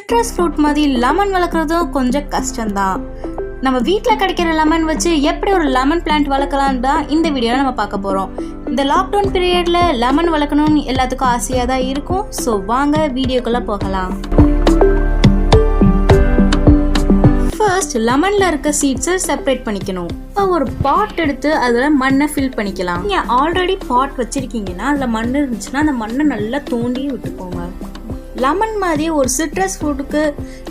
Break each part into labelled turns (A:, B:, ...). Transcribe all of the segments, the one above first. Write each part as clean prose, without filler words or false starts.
A: Citrus fruit மாதிரி lemon வளர்க்குறதும் கொஞ்சம் கஷ்டம்தான். நம்ம வீட்டில் கிடைக்கிற லெமன் வச்சு எப்படி ஒரு லெமன் பிளான்ட் வளர்க்கலான்னு தான் இந்த வீடியோவில் நம்ம பார்க்க போகிறோம். இந்த லாக்டவுன் பீரியடில் லெமன் வளர்க்கணும்னு எல்லாத்துக்கும் ஆசையாக தான் இருக்கும். ஸோ வாங்க வீடியோக்குள்ளே போகலாம். ஃபர்ஸ்ட் லெமனில் இருக்க சீட்ஸை செப்பரேட் பண்ணிக்கணும். இப்போ ஒரு பாட் எடுத்து அதில் மண்ணை ஃபில் பண்ணிக்கலாம். நீங்கள் ஆல்ரெடி பாட் வச்சுருக்கீங்கன்னா அதில் மண் இருந்துச்சுன்னா அந்த மண்ணை நல்லா தோண்டி விட்டுக்கோங்க. லெமன் மாதிரி ஒரு சிட்ரஸ் ஃப்ரூட்டுக்கு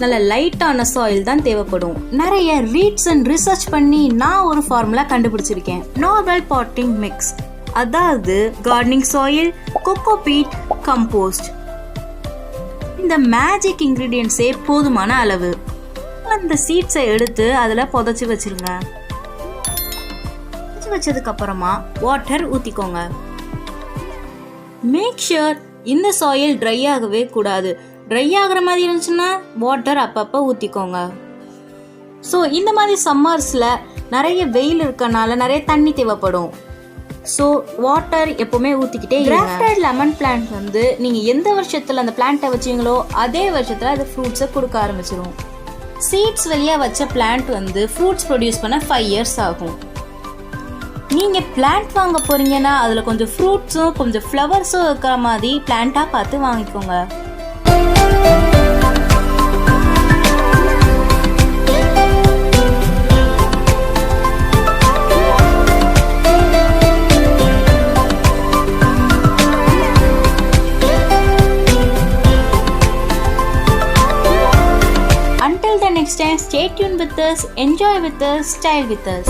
A: நல்ல லைட்டான சாயில் தான் தேவைப்படும். நிறைய ரீட்ஸ் அண்ட் ரிசர்ச் பண்ணி நான் ஒரு ஃபார்முலா கண்டுபிடிச்சிருக்கேன். நார்மல் பாட்டிங் மிக்ஸ், அதாவது கார்டனிங் சாயில், கோகோபீட், கம்போஸ்ட். இந்த மேஜிக் இன்கிரீடியன்ஸே போதுமான அளவு. அந்த சீட்ஸை எடுத்து அதில் புதைச்சி வச்சிருங்க. புதைச்சி வச்சதுக்கு அப்புறமா வாட்டர் ஊற்றிக்கோங்க. மேக் ஷுர் இந்த சாயில் ட்ரை ஆகவே கூடாது. ட்ரை ஆகிற மாதிரி இருந்துச்சுன்னா வாட்டர் அப்பப்போ ஊற்றிக்கோங்க. ஸோ இந்த மாதிரி சம்மர்ஸில் நிறைய வெயில் இருக்கனால நிறைய தண்ணி தேவைப்படும். ஸோ வாட்டர் எப்போவுமே ஊற்றிக்கிட்டே கிராஃப்டட் லெமன் பிளான்ட் வந்து நீங்கள் எந்த வருஷத்தில் அந்த பிளான்ட்டை வச்சிங்களோ அதே வருஷத்தில் அது ஃப்ரூட்ஸை கொடுக்க ஆரம்பிச்சிடும். சீட்ஸ் வழியாக வச்ச பிளான்ட் வந்து ஃப்ரூட்ஸ் ப்ரொடியூஸ் பண்ண 5 இயர்ஸ் ஆகும். நீங்கள் பிளான்ட் வாங்க போகிறீங்கன்னா அதில் கொஞ்சம் ஃப்ரூட்ஸும் கொஞ்சம் ஃப்ளவர்ஸும் இருக்கிற மாதிரி பிளான்ட்டாக பார்த்து வாங்கிக்கோங்க. Until the next time, stay tuned with us, enjoy with us, style with us.